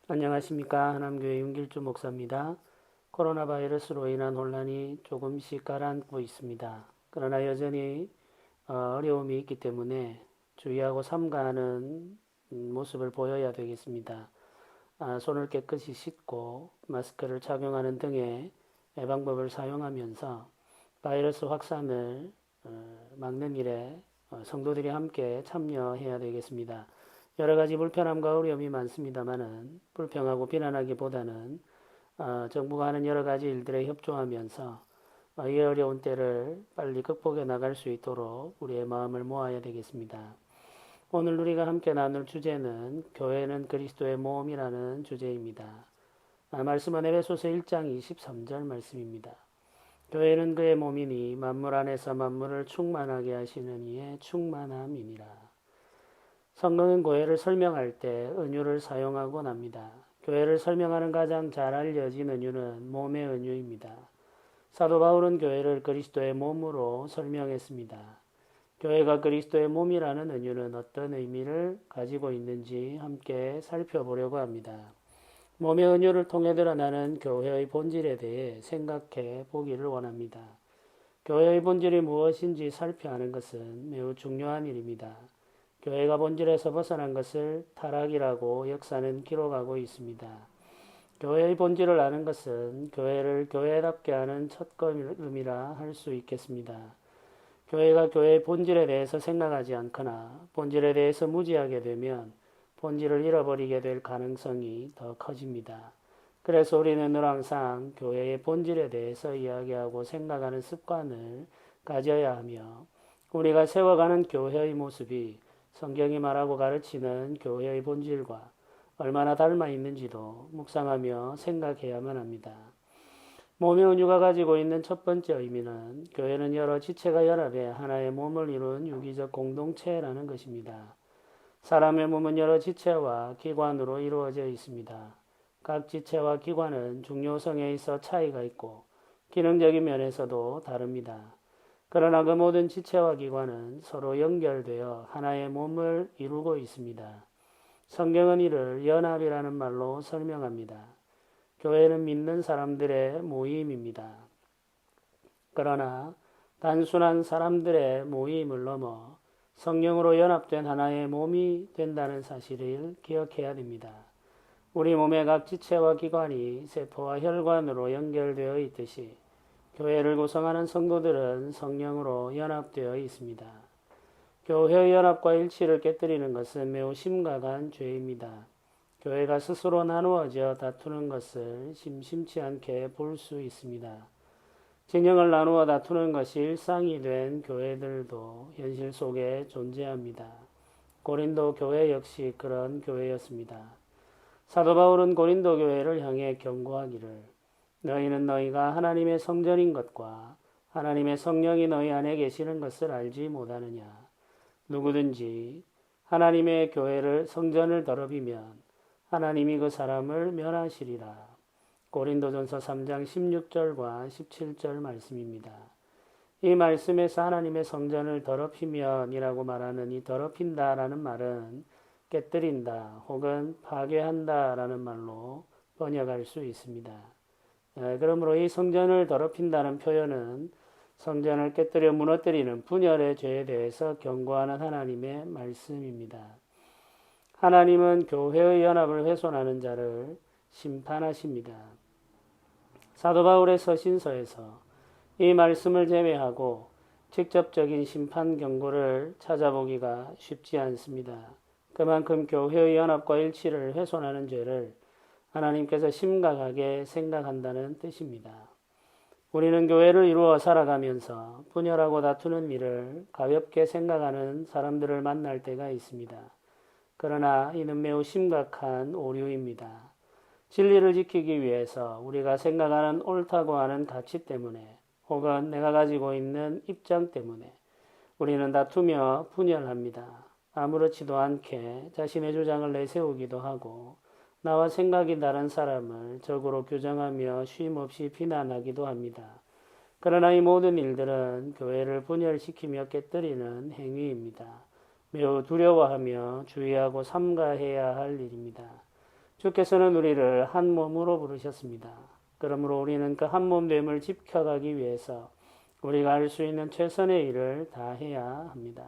안녕하십니까. 하남교회 윤길주 목사입니다. 코로나 바이러스로 인한 혼란이 조금씩 가라앉고 있습니다. 그러나 여전히 어려움이 있기 때문에 주의하고 삼가하는 모습을 보여야 되겠습니다. 손을 깨끗이 씻고 마스크를 착용하는 등의 예방법을 사용하면서 바이러스 확산을 막는 일에 성도들이 함께 참여해야 되겠습니다. 여러 가지 불편함과 어려움이 많습니다만은 불평하고 비난하기보다는 정부가 하는 여러 가지 일들에 협조하면서 이 어려운 때를 빨리 극복해 나갈 수 있도록 우리의 마음을 모아야 되겠습니다. 오늘 우리가 함께 나눌 주제는 교회는 그리스도의 몸이라는 주제입니다. 말씀은 에베소서 1장 23절 말씀입니다. 교회는 그의 몸이니 만물 안에서 만물을 충만하게 하시는 이의 충만함이니라. 성경은 교회를 설명할 때 은유를 사용하곤 합니다. 교회를 설명하는 가장 잘 알려진 은유는 몸의 은유입니다. 사도 바울은 교회를 그리스도의 몸으로 설명했습니다. 교회가 그리스도의 몸이라는 은유는 어떤 의미를 가지고 있는지 함께 살펴보려고 합니다. 몸의 은유를 통해 드러나는 교회의 본질에 대해 생각해 보기를 원합니다. 교회의 본질이 무엇인지 살펴하는 것은 매우 중요한 일입니다. 교회가 본질에서 벗어난 것을 타락이라고 역사는 기록하고 있습니다. 교회의 본질을 아는 것은 교회를 교회답게 하는 첫걸음이라 할 수 있겠습니다. 교회가 교회의 본질에 대해서 생각하지 않거나 본질에 대해서 무지하게 되면 본질을 잃어버리게 될 가능성이 더 커집니다. 그래서 우리는 늘 항상 교회의 본질에 대해서 이야기하고 생각하는 습관을 가져야 하며 우리가 세워가는 교회의 모습이 성경이 말하고 가르치는 교회의 본질과 얼마나 닮아 있는지도 묵상하며 생각해야만 합니다. 몸의 은유가 가지고 있는 첫 번째 의미는 교회는 여러 지체가 연합해 하나의 몸을 이룬 유기적 공동체라는 것입니다. 사람의 몸은 여러 지체와 기관으로 이루어져 있습니다. 각 지체와 기관은 중요성에 있어 차이가 있고 기능적인 면에서도 다릅니다. 그러나 그 모든 지체와 기관은 서로 연결되어 하나의 몸을 이루고 있습니다. 성경은 이를 연합이라는 말로 설명합니다. 교회는 믿는 사람들의 모임입니다. 그러나 단순한 사람들의 모임을 넘어 성령으로 연합된 하나의 몸이 된다는 사실을 기억해야 됩니다. 우리 몸의 각 지체와 기관이 세포와 혈관으로 연결되어 있듯이 교회를 구성하는 성도들은 성령으로 연합되어 있습니다. 교회의 연합과 일치를 깨뜨리는 것은 매우 심각한 죄입니다. 교회가 스스로 나누어져 다투는 것을 심심치 않게 볼 수 있습니다. 진영을 나누어 다투는 것이 일상이 된 교회들도 현실 속에 존재합니다. 고린도 교회 역시 그런 교회였습니다. 사도 바울은 고린도 교회를 향해 경고하기를 너희는 너희가 하나님의 성전인 것과 하나님의 성령이 너희 안에 계시는 것을 알지 못하느냐. 누구든지 하나님의 교회를 성전을 더럽히면 하나님이 그 사람을 멸하시리라. 고린도전서 3장 16절과 17절 말씀입니다. 이 말씀에서 하나님의 성전을 더럽히면이라고 말하는 이 더럽힌다라는 말은 깨뜨린다 혹은 파괴한다라는 말로 번역할 수 있습니다. 그러므로 이 성전을 더럽힌다는 표현은 성전을 깨뜨려 무너뜨리는 분열의 죄에 대해서 경고하는 하나님의 말씀입니다. 하나님은 교회의 연합을 훼손하는 자를 심판하십니다. 사도 바울의 서신서에서 이 말씀을 제외하고 직접적인 심판 경고를 찾아보기가 쉽지 않습니다. 그만큼 교회의 연합과 일치를 훼손하는 죄를 하나님께서 심각하게 생각한다는 뜻입니다. 우리는 교회를 이루어 살아가면서 분열하고 다투는 일을 가볍게 생각하는 사람들을 만날 때가 있습니다. 그러나 이는 매우 심각한 오류입니다. 진리를 지키기 위해서 우리가 생각하는 옳다고 하는 가치 때문에 혹은 내가 가지고 있는 입장 때문에 우리는 다투며 분열합니다. 아무렇지도 않게 자신의 주장을 내세우기도 하고 나와 생각이 다른 사람을 적으로 규정하며 쉼없이 비난하기도 합니다. 그러나 이 모든 일들은 교회를 분열시키며 깨뜨리는 행위입니다. 매우 두려워하며 주의하고 삼가해야 할 일입니다. 주께서는 우리를 한 몸으로 부르셨습니다. 그러므로 우리는 그 한 몸됨을 지켜가기 위해서 우리가 할 수 있는 최선의 일을 다해야 합니다.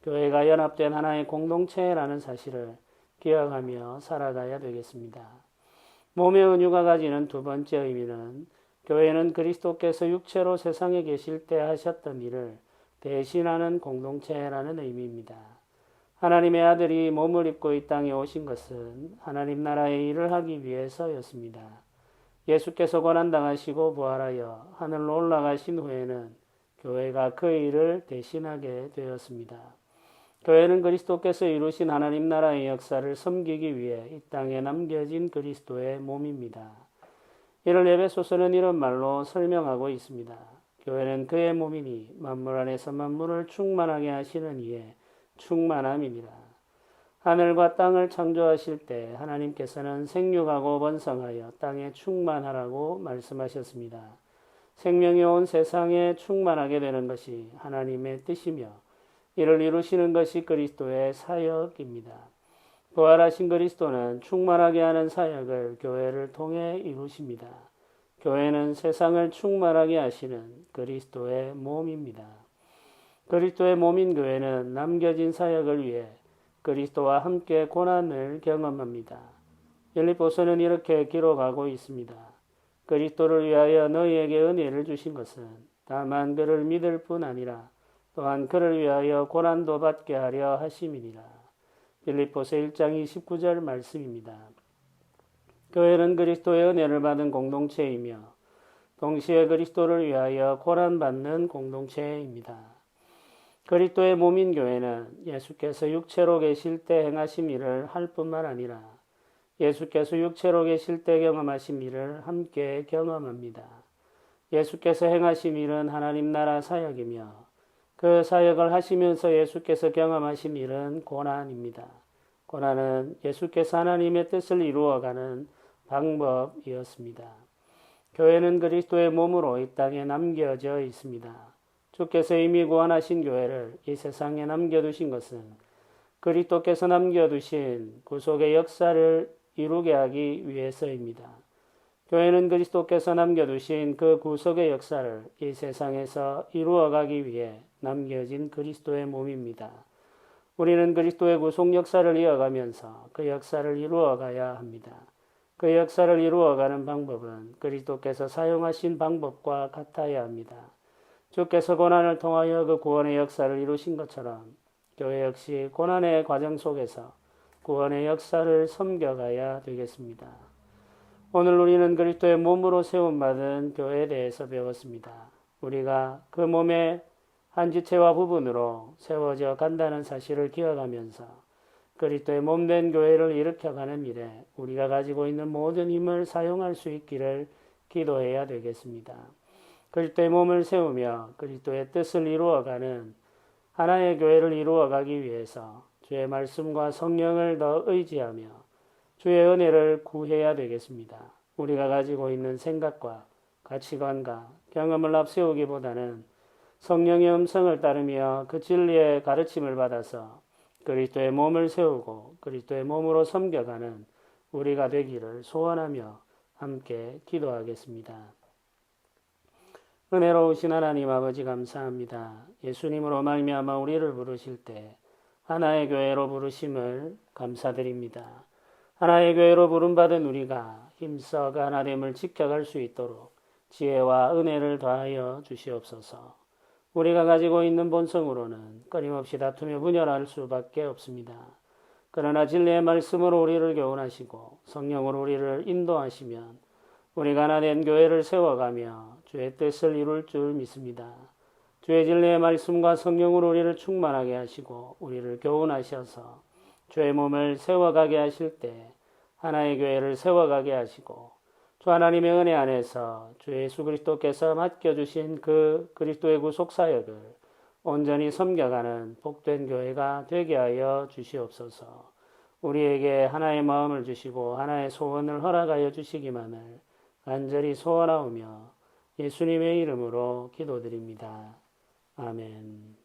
교회가 연합된 하나의 공동체라는 사실을 기억하며 살아가야 되겠습니다. 몸의 은유가 가지는 두 번째 의미는 교회는 그리스도께서 육체로 세상에 계실 때 하셨던 일을 대신하는 공동체라는 의미입니다. 하나님의 아들이 몸을 입고 이 땅에 오신 것은 하나님 나라의 일을 하기 위해서였습니다. 예수께서 고난당하시고 부활하여 하늘로 올라가신 후에는 교회가 그 일을 대신하게 되었습니다. 교회는 그리스도께서 이루신 하나님 나라의 역사를 섬기기 위해 이 땅에 남겨진 그리스도의 몸입니다. 이를 에베소서는 이런 말로 설명하고 있습니다. 교회는 그의 몸이니 만물 안에서 만물을 충만하게 하시는 이의 충만함이니라. 하늘과 땅을 창조하실 때 하나님께서는 생육하고 번성하여 땅에 충만하라고 말씀하셨습니다. 생명이 온 세상에 충만하게 되는 것이 하나님의 뜻이며 이를 이루시는 것이 그리스도의 사역입니다. 부활하신 그리스도는 충만하게 하는 사역을 교회를 통해 이루십니다. 교회는 세상을 충만하게 하시는 그리스도의 몸입니다. 그리스도의 몸인 교회는 남겨진 사역을 위해 그리스도와 함께 고난을 경험합니다. 빌립보서는 이렇게 기록하고 있습니다. 그리스도를 위하여 너희에게 은혜를 주신 것은 다만 그를 믿을 뿐 아니라 또한 그를 위하여 고난도 받게 하려 하심이니라. 빌립보서 1장 29절 말씀입니다. 교회는 그리스도의 은혜를 받은 공동체이며 동시에 그리스도를 위하여 고난받는 공동체입니다. 그리스도의 몸인 교회는 예수께서 육체로 계실 때 행하신 일을 할 뿐만 아니라 예수께서 육체로 계실 때 경험하신 일을 함께 경험합니다. 예수께서 행하신 일은 하나님 나라 사역이며 그 사역을 하시면서 예수께서 경험하신 일은 고난입니다. 고난은 예수께서 하나님의 뜻을 이루어가는 방법이었습니다. 교회는 그리스도의 몸으로 이 땅에 남겨져 있습니다. 주께서 이미 구원하신 교회를 이 세상에 남겨두신 것은 그리스도께서 남겨두신 구속의 역사를 이루게 하기 위해서입니다. 교회는 그리스도께서 남겨두신 그 구속의 역사를 이 세상에서 이루어가기 위해 남겨진 그리스도의 몸입니다. 우리는 그리스도의 구속 역사를 이어가면서 그 역사를 이루어가야 합니다. 그 역사를 이루어가는 방법은 그리스도께서 사용하신 방법과 같아야 합니다. 주께서 고난을 통하여 그 구원의 역사를 이루신 것처럼 교회 역시 고난의 과정 속에서 구원의 역사를 섬겨가야 되겠습니다. 오늘 우리는 그리스도의 몸으로 세움받은 교회에 대해서 배웠습니다. 우리가 그 몸의 한 지체와 부분으로 세워져 간다는 사실을 기억하면서 그리스도의 몸된 교회를 일으켜가는 일에 우리가 가지고 있는 모든 힘을 사용할 수 있기를 기도해야 되겠습니다. 그리스도의 몸을 세우며 그리스도의 뜻을 이루어가는 하나의 교회를 이루어가기 위해서 주의 말씀과 성령을 더 의지하며 주의 은혜를 구해야 되겠습니다. 우리가 가지고 있는 생각과 가치관과 경험을 앞세우기보다는 성령의 음성을 따르며 그 진리의 가르침을 받아서 그리스도의 몸을 세우고 그리스도의 몸으로 섬겨가는 우리가 되기를 소원하며 함께 기도하겠습니다. 은혜로우신 하나님 아버지 감사합니다. 예수님으로 말미암아 우리를 부르실 때 하나의 교회로 부르심을 감사드립니다. 하나의 교회로 부름받은 우리가 힘써 그 하나됨을 지켜갈 수 있도록 지혜와 은혜를 더하여 주시옵소서. 우리가 가지고 있는 본성으로는 끊임없이 다투며 분열할 수밖에 없습니다. 그러나 진리의 말씀으로 우리를 교훈하시고 성령으로 우리를 인도하시면 우리가 하나된 교회를 세워가며 주의 뜻을 이룰 줄 믿습니다. 주의 진리의 말씀과 성령으로 우리를 충만하게 하시고 우리를 교훈하셔서 주의 몸을 세워가게 하실 때 하나의 교회를 세워가게 하시고 주 하나님의 은혜 안에서 주 예수 그리스도께서 맡겨주신 그 그리스도의 구속사역을 온전히 섬겨가는 복된 교회가 되게 하여 주시옵소서. 우리에게 하나의 마음을 주시고 하나의 소원을 허락하여 주시기만을 간절히 소원하오며 예수님의 이름으로 기도드립니다. 아멘.